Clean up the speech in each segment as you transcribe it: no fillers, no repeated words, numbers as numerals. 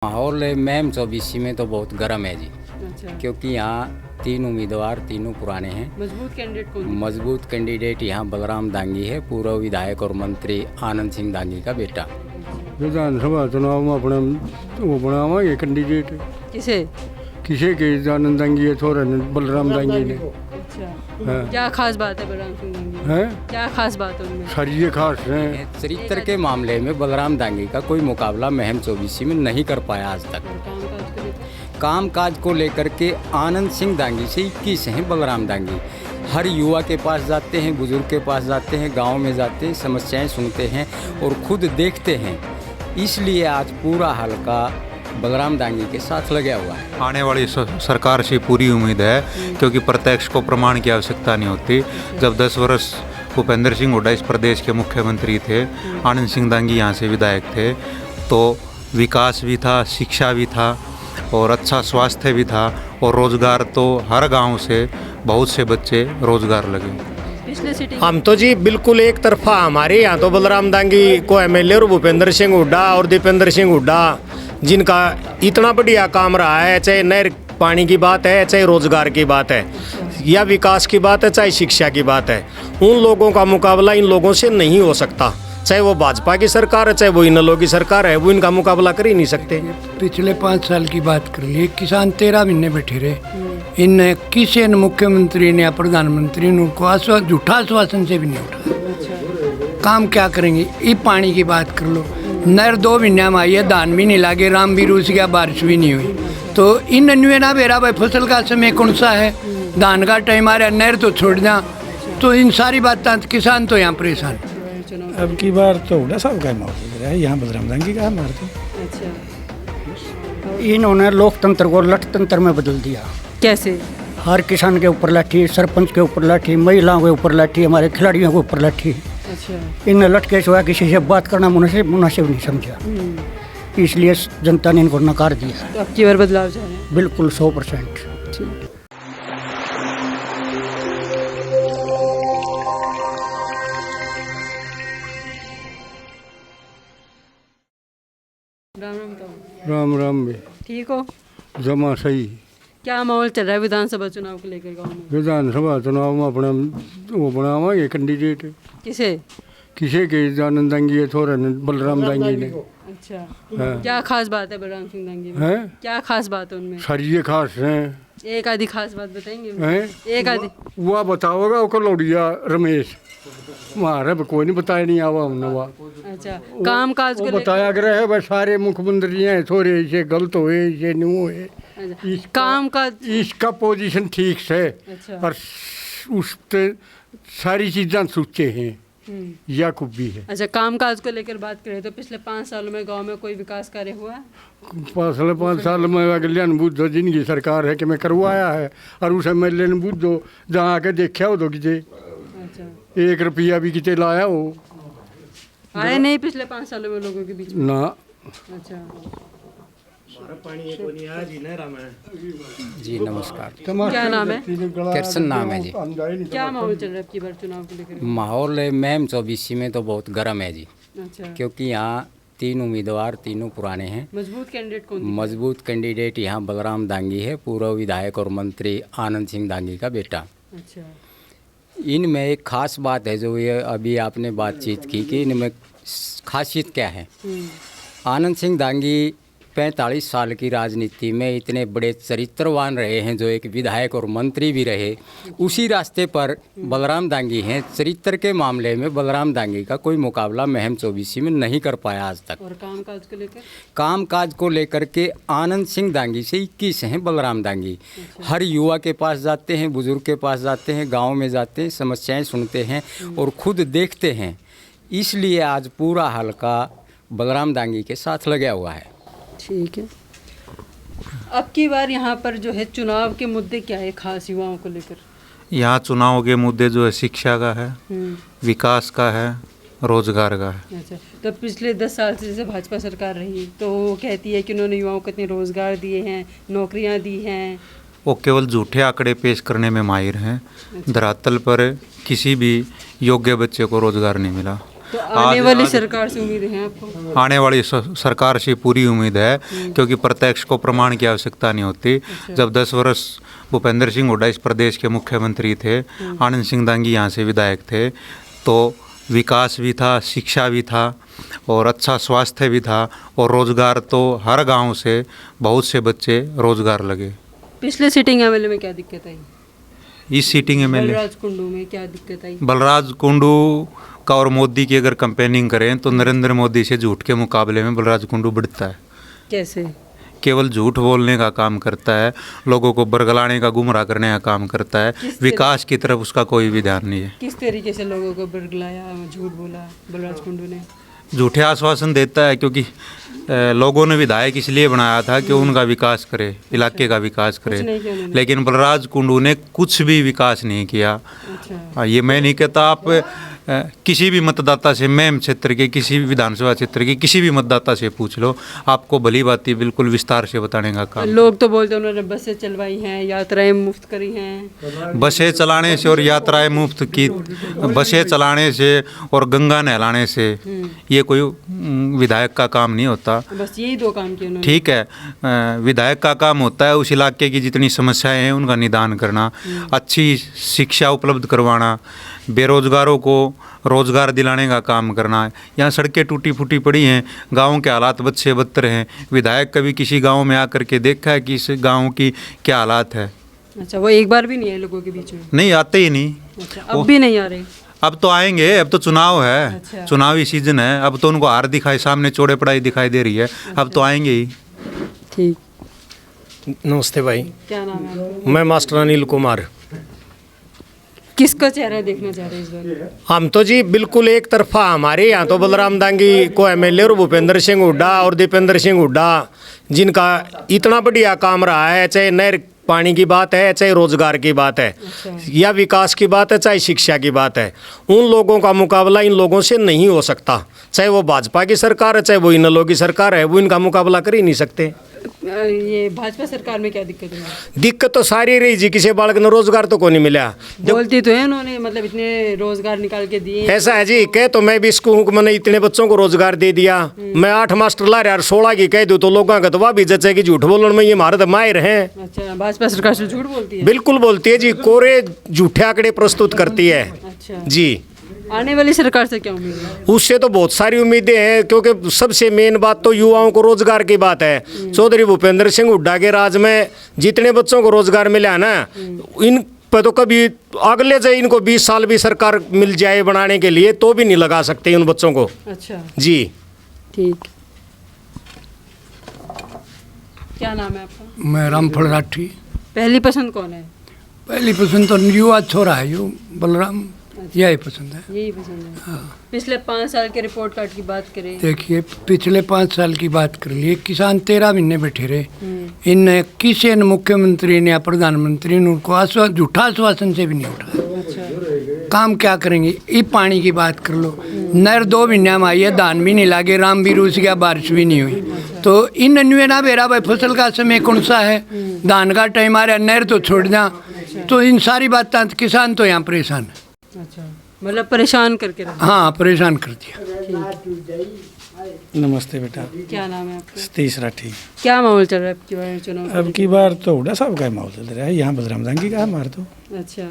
माहौल मैम चौबीसी में तो बहुत गर्म है जी। अच्छा। क्योंकि यहाँ तीन उम्मीदवार तीनों पुराने हैं। मजबूत कैंडिडेट कौन? मजबूत कैंडिडेट यहाँ बलराम दांगी है, पूर्व विधायक और मंत्री आनंद सिंह दांगी का बेटा। विधानसभा चुनाव में अपने वो बनावांगे कैंडिडेट किसे? किसे के आनंद दांगी है थोड़ा बलराम दांगी ने। अच्छा। हाँ। क्या खास बात है बलराम सिंह दांगी? है क्या खास बात है उनमें? सरिये खास हैं। चरित्र के मामले में बलराम दांगी का कोई मुकाबला महम चौबीसी में नहीं कर पाया आज तक। और कामकाज को लेकर? कामकाज को लेकर के आनंद सिंह दांगी से 21 हैं बलराम दांगी। हर युवा के पास जाते हैं, बुजुर्ग के पास जाते हैं, गांव में जाते हैं, समस्याएं सुनते हैं और खुद देखते हैं। इसलिए आज पूरा हल्का बलराम दांगी के साथ लगा हुआ है। आने वाली सरकार से पूरी उम्मीद है, क्योंकि प्रत्यक्ष को प्रमाण की आवश्यकता नहीं होती। जब 10 वर्ष भूपेंद्र सिंह हुड्डा इस प्रदेश के मुख्यमंत्री थे, आनंद सिंह दांगी यहाँ से विधायक थे, तो विकास भी था, शिक्षा भी था और अच्छा स्वास्थ्य भी था और रोजगार तो हर गांव से बहुत से बच्चे रोजगार लगे। पिछले सिटिंग हम तो जी बिल्कुल एक तरफा, हमारे यहाँ तो बलराम दांगी को एमएलए और भूपेंद्र सिंह हुड्डा और दीपेंद्र सिंह हुड्डा, जिनका इतना बढ़िया काम रहा है, चाहे नहर पानी की बात है, चाहे रोजगार की बात है, या विकास की बात है, चाहे शिक्षा की बात है, उन लोगों का मुकाबला इन लोगों से नहीं हो सकता। चाहे वो भाजपा की सरकार है, चाहे वो इन लोगों की सरकार है, वो इनका मुकाबला कर ही नहीं सकते। पिछले 5 साल की बात कर लिए, किसान 13 महीने बैठे रहे। इन किसी न मुख्यमंत्री ने या प्रधानमंत्री ने उनको झूठा आश्वासन से भी नहीं उठा। काम क्या करेंगे? ये पानी की बात कर लो, नहर 2 महीने में आई है, धान भी नहीं लागे, राम भी रूस गया, बारिश भी नहीं हुई। तो इन अन्वेना बेरा भाई फसल का समय कौन सा है? धान का टाइम आ रहा है, नहर तो छोड़ दें। तो इन सारी बातें किसान तो यहाँ परेशान। अब की बार तो हुड्डा साहब का मौका है, यहाँ बलराम दांगी का हमारे तो। अच्छा। इन्होंने लोकतंत्र को लठतंत्र में बदल दिया। कैसे? हर किसान के ऊपर लाठी, सरपंच के ऊपर लाठी, महिलाओं के ऊपर लाठी, हमारे खिलाड़ियों के ऊपर लाठी। अच्छा। इन लटके सिवा किसी से बात करना मुनासिब नहीं समझा, इसलिए जनता ने इनको नकार दिया। तो अब की बार बदलाव चाह रहे हैं? बिल्कुल 100%। राम राम। तो राम राम भी ठीक हो? जमा सही। क्या माहौल चल रहा है विधानसभा चुनाव को लेकर गाँव में? विधानसभा चुनाव में अपने वो बनावांगे कैंडिडेट किसे? किसे के आनंद दांगी है थोड़ा बलराम दांगी ने। अच्छा। हाँ। क्या खास बात है बलराम सिंह दांगी में? है क्या खास बात है उनमें? सरिये खास हैं। एक आधी खास बात बताएंगे? हैं? एक आधी। वह बताओगा वो लौड़िया रमेश, हमारे कोई नहीं बताया नहीं आवा हमने। वह अच्छा। काम काज को वो लेकर? बताया कर है बस सारे मुख्यमंत्री हैं थोड़े ऐसे गलत हुए, ऐसे नहीं हुए। अच्छा। काम काज। इसका पोजीशन ठीक है। अच्छा। और उस पे सारी चीज़ें सोचे हैं या खूबी है। अच्छा, काम काज को लेकर बात करें तो पिछले 5 सालों में गांव में कोई विकास कार्य हुआ है? 5 साल में कल्याण बुद्धो जिनकी सरकार है कि मैं करवाया है, और उस एमएलए ने बुद्धो जहाँ आके देखा हो तो किते अच्छा। 1 रुपया भी किते लाया हो आए नहीं पिछले 5 सालों में लोगों के बीच में? ना। अच्छा। जी नमस्कार। क्या नाम है? कृष्ण नाम है जी। क्या माहौल चल रहा है आपकी बार चुनाव को लेकर? माहौल मैम चौबीसी में तो बहुत गर्म है जी। अच्छा। क्योंकि यहाँ तीन उम्मीदवार तीनों पुराने हैं। मजबूत कैंडिडेट कौन? मजबूत कैंडिडेट यहाँ बलराम दांगी है, पूर्व विधायक और मंत्री आनंद सिंह दांगी का बेटा। अच्छा। इनमें एक खास बात है जो ये अभी आपने बातचीत की कि इनमें खासियत क्या है। आनंद सिंह दांगी 45 साल की राजनीति में इतने बड़े चरित्रवान रहे हैं, जो एक विधायक और मंत्री भी रहे। उसी रास्ते पर बलराम दांगी हैं। चरित्र के मामले में बलराम दांगी का कोई मुकाबला महम चौबीसी में नहीं कर पाया आज तक। और काम काज को लेकर? कामकाज को लेकर के आनंद सिंह दांगी से 21 हैं बलराम दांगी। हर युवा के पास जाते हैं, बुजुर्ग के पास जाते हैं, गांव में जाते हैं, समस्याएं सुनते हैं और खुद देखते हैं। इसलिए आज पूरा हल्का बलराम दांगी के साथ लगा हुआ है। ठीक है। अब की बार यहाँ पर जो है चुनाव के मुद्दे क्या है खास युवाओं को लेकर? यहाँ चुनाव के मुद्दे जो है शिक्षा का है, विकास का है, रोजगार का है। अच्छा। तो पिछले 10 साल से जैसे भाजपा सरकार रही तो वो कहती है कि उन्होंने युवाओं को इतने रोजगार दिए हैं, नौकरियाँ दी हैं। वो केवल झूठे आंकड़े पेश करने में माहिर हैं। धरातल पर किसी भी योग्य बच्चे को रोजगार नहीं मिला। तो आने वाली सरकार से उम्मीद है आपको? आने वाली सरकार से पूरी उम्मीद है, क्योंकि प्रत्यक्ष को प्रमाण की आवश्यकता नहीं होती। जब 10 वर्ष भूपेंद्र सिंह हुड्डा इस प्रदेश के मुख्यमंत्री थे, आनंद सिंह दांगी यहाँ से विधायक थे, तो विकास भी था, शिक्षा भी था और अच्छा स्वास्थ्य भी था, और रोज़गार तो हर गांव से बहुत से बच्चे रोज़गार लगे। पिछले सिटिंग एमएलए में क्या दिक्कत आई? इस सीटिंग में बलराज कुंडू में क्या दिक्कत आई? बलराज कुंडू का और मोदी की अगर कंपेयरिंग करें तो नरेंद्र मोदी से झूठ के मुकाबले में बलराज कुंडू बढ़ता है। कैसे? केवल झूठ बोलने का काम करता है, लोगों को बरगलाने का, गुमराह करने का काम करता है, विकास की तरफ उसका कोई भी ध्यान नहीं है। किस तरीके से लोगों को बरगलाया, झूठ बोला बलराज कुंडू ने? झूठे आश्वासन देता है, क्योंकि लोगों ने विधायक इसलिए बनाया था कि उनका विकास करे, इलाके का विकास करे, लेकिन बलराज कुंडू ने कुछ भी विकास नहीं किया। अच्छा। ये मैं नहीं कहता, आप किसी भी मतदाता से, मैम क्षेत्र के किसी भी विधानसभा क्षेत्र के किसी भी मतदाता से पूछ लो, आपको भली बाती बिल्कुल विस्तार से बताने का काम। लोग तो बोलते हैं उन्होंने बसें चलवाई हैं, यात्राएं मुफ्त करी हैं। बसें चलाने से और यात्राएं मुफ्त की, बसें चलाने से और गंगा नहलाने से ये कोई विधायक का काम नहीं होता। बस यही 2 काम किए उन्होंने। ठीक है, विधायक का काम होता है उस इलाके की जितनी समस्याएं हैं उनका निदान करना, अच्छी शिक्षा उपलब्ध करवाना, बेरोजगारों को रोज़गार दिलाने का काम करना। यहाँ सड़कें टूटी फूटी पड़ी हैं, गाँव के हालात बद से बदतर हैं। विधायक कभी किसी गांव में आकर के देखा है कि इस गांव की क्या हालात है? अच्छा, वो एक बार भी नहीं है लोगों के बीच में? नहीं, आते ही नहीं। अच्छा, अब भी नहीं आ रहे? अब तो आएंगे, अब तो चुनाव है। अच्छा। चुनावी सीजन है, अब तो उनको हार दिखाई, सामने चौड़े पड़ाई दिखाई दे रही है। अब तो आएंगे ही। ठीक। नमस्ते भाई, क्या नाम है आपका? मैं मास्टर अनिल कुमार। किसका चेहरा देखना चाह रहे हैं इस बार? हम तो जी बिल्कुल एक तरफा, हमारे यहाँ तो बलराम दांगी को एमएलए और भूपेंद्र सिंह हुड्डा और दीपेंद्र सिंह हुड्डा, जिनका इतना बढ़िया काम रहा है, चाहे नहर पानी की बात है, चाहे रोजगार की बात है, या विकास की बात है, चाहे शिक्षा की बात है, उन लोगों का मुकाबला इन लोगों से नहीं हो सकता। चाहे वो भाजपा की सरकार है, चाहे वो इनेलो की सरकार है, वो इनका मुकाबला कर ही नहीं सकते। ये भाजपा सरकार में क्या दिक्कत है? दिक्कत तो सारी रही जी, किसी बालक ने रोजगार तो को नहीं मिला। बोलते तो है उन्होंने, मतलब इतने रोजगार निकाल के दिए। ऐसा है जी, कह तो मैं भी इसको हूँ कि मैंने इतने बच्चों को रोजगार दे दिया, मैं 8 मास्टर ला रहा 16 की कह दूँ तो लोगों का तो वह भी जचे कि झूठ बोलने में ये महारत माहिर हैं। अच्छा, भाजपा सरकार से झूठ बोलती है? बिल्कुल बोलती है जी, कोरे झूठे आंकड़े प्रस्तुत करती है। अच्छा जी, आने वाली सरकार से क्या उम्मीद है? उससे तो बहुत सारी उम्मीदें हैं, क्योंकि सबसे मेन बात तो युवाओं को रोजगार की बात है। चौधरी भूपेंद्र सिंह हुड्डा के राज में जितने बच्चों को रोजगार मिला ना, इन पर तो कभी अगले से इनको 20 साल भी सरकार मिल जाए बनाने के लिए तो भी नहीं लगा सकते उन बच्चों को। अच्छा जी ठीक। क्या नाम है आपका? मैं रामफल राठी। पहली पसंद कौन है? पहली पसंद तो युवा छोरा है, यो बलराम, यही पसंद है। यही पसंद है। हाँ। पिछले 5 साल के रिपोर्ट कार्ड की बात करें, देखिए पिछले 5 साल की बात कर लिए, किसान 13 महीने बैठे रहे, इन किसी न मुख्यमंत्री ने या प्रधानमंत्री ने उनको झूठा आश्वासन से भी नहीं उठाया। अच्छा। काम क्या करेंगे? ये पानी की बात कर लो, नहर 2 महीने में आई है, धान भी नहीं लागे, राम भी रूस गया, बारिश भी नहीं हुई। तो इन अन्य ना बेरा भाई फसल का समय कौन सा है, धान का टाइम आ रहा है, नहर तो छोड़ जा। तो इन सारी बातें किसान तो यहाँ परेशान है। अच्छा, मतलब परेशान करके रखा। हाँ, परेशान कर दिया। नमस्ते बेटा, क्या नाम है आपका? सतीश राठी। क्या माहौल चल रहा है आपकी बार चुनाव? अब की बार तो हुड्डा साहब का ही माहौल चल रहा है, यहाँ बलराम दांगी का हमारे तो। अच्छा,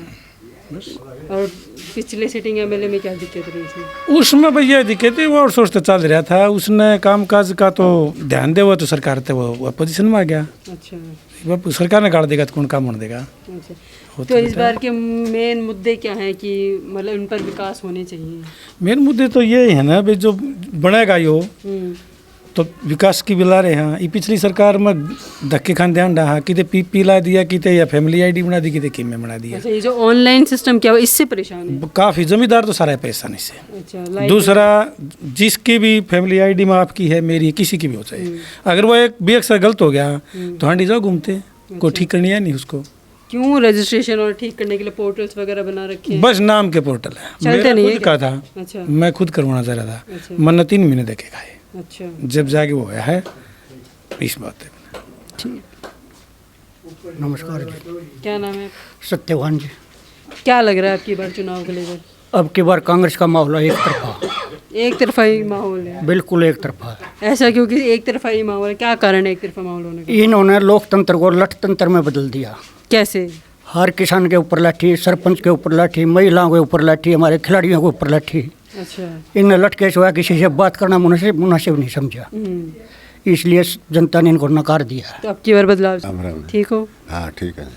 और पिछले सिटिंग एमएलए में क्या दिक्कत रही थी? उसमें भैया दिक्कत है, वो आउटसोर्स तो चल रहा था, उसने काम काज का तो ध्यान दे, वो तो सरकार तो वो अपोजिशन में आ गया। अच्छा, वो सरकार ने गाड़ देगा तो कौन काम होने देगा। अच्छा, तो इस बार के मेन मुद्दे क्या हैं कि मतलब इन पर विकास होने चाहिए? मेन मुद्दे तो ये है ना भाई, जो बनेगा यो तो विकास की बिला रहे हैं। ये पिछली सरकार में धक्के खान ध्यान रहा, किते पीपी ला दिया, किते या फैमिली आईडी बना दी, किते किम में बना दिया। अच्छा, ये जो ऑनलाइन सिस्टम क्या हुआ, इससे परेशान है? काफ़ी जमींदार तो सारा है परेशानी से। अच्छा, दूसरा, जिसकी भी फैमिली आईडी में आपकी है, मेरी, किसी की भी हो चाहे, अगर वो एक भी अक्सर गलत हो गया तो हांडी जाओ घूमते, कोई ठीक करनी है नहीं उसको। क्यों रजिस्ट्रेशन और ठीक करने के लिए पोर्टल्स वगैरह बना रखे हैं? बस नाम के पोर्टल है, चलते नहीं है खुद का था। अच्छा, मैं खुद करवाना चाह रहा था, अच्छा। मैंने 3 महीने देखे खाए, अच्छा जब जाके वो है इस बात है। ठीक। नमस्कार जी। क्या नाम है? सत्यवान जी। क्या लग रहा है आपकी बार चुनाव को लेकर? अब की बार कांग्रेस का माहौल है एक तरफा। एक तरफा ही माहौल है, बिल्कुल एक तरफा है। ऐसा क्योंकि एक तरफा ही माहौल है, क्या कारण है एक तरफा माहौल होने का? इन्होंने लोकतंत्र को लठतंत्र में बदल दिया। कैसे? हर किसान के ऊपर लाठी, सरपंच के ऊपर लाठी, महिलाओं के ऊपर लाठी, हमारे खिलाड़ियों के ऊपर लाठी। अच्छा। इनने लटके सिवा किसी से बात करना मुनासिब नहीं समझा, इसलिए जनता ने इनको नकार दिया। तो अब की बार बदलाव राम। ठीक हो? हाँ ठीक है।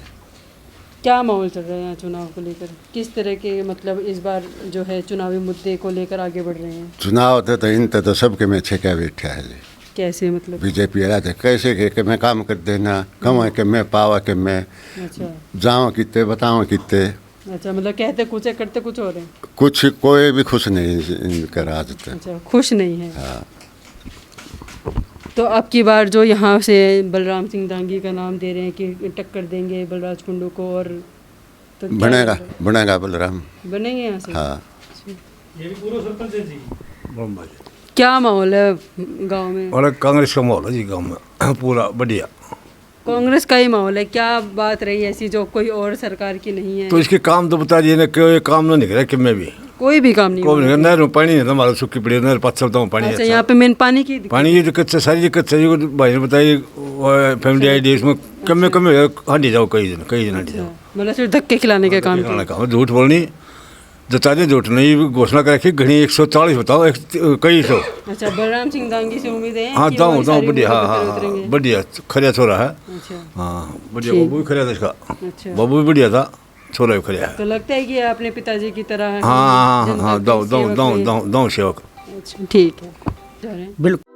क्या माहौल चल रहा है यहाँ चुनाव को लेकर? किस तरह के मतलब इस बार जो है चुनावी मुद्दे को लेकर आगे बढ़ रहे हैं? चुनाव थे तो इन तो सबके में छेका बैठा है जी। कैसे मतलब? बीजेपी आया थे कैसे के मैं काम कर देना कमा के मैं पावा के मैं अच्छा जाऊँ कितने बताऊँ कितने अच्छा, मतलब कहते कुछ है करते कुछ और है। कुछ कोई भी खुश नहीं इनका राज तक। अच्छा, खुश नहीं है। हाँ। तो अब की बार जो यहाँ से बलराम सिंह दांगी का नाम दे रहे हैं कि टक्कर देंगे बलराज कुंडू को, और तो क्या बनेगा मतलब? बनेगा बलराम। बनेंगे यहाँ से? हाँ। क्या माहौल है गांव में? और कांग्रेस का माहौल है जी गांव में पूरा बढ़िया। कांग्रेस का ही माहौल है। क्या बात रही ऐसी जो कोई और सरकार की नहीं है? तो इसके काम तो बता दिए ना, कोई काम ना निकला कि में भी कोई भी काम नहीं कोई हुआ। नहीं। नहर में पानी नहीं था हमारा, सूखी पड़ी नहर 5 साल तो पानी अच्छा, है। यहाँ पे मेन पानी की दिक्कत? पानी की दिक्कत से सारी दिक्कत है। भाई ने बताइए फैमिली आईडी इसमें कम में कम हंडी जाओ कई दिन हंडी जाओ। मतलब सिर्फ धक्के खिलाने का काम किया। काम झूठ बोलनी जता दे झूठ नहीं घोषणा कर रखी घनी 140 बताओ कई सौ। अच्छा, बलराम सिंह दांगी से उम्मीद है हाँ कि दाऊँ वो दाऊँ सारी बढ़िया। हाँ मुद्दों पे हाँ उतरेंगे? हाँ बढ़िया खरिया छोरा है। अच्छा हाँ बढ़िया। ठीक। बाबू भी खरिया था इसका, अच्छा। बाबू भी बढ़िया था, छोरा भी खरिया है। तो लगता है कि ये अपने पिताजी की तरह हाँ हाँ जनता हाँ के दाऊँ दाऊँ सेवक दाऊँ में- दाऊँ दाऊँ सेवक। अच्छा, ठीक है, जा रहे हैं। बिल्कुल।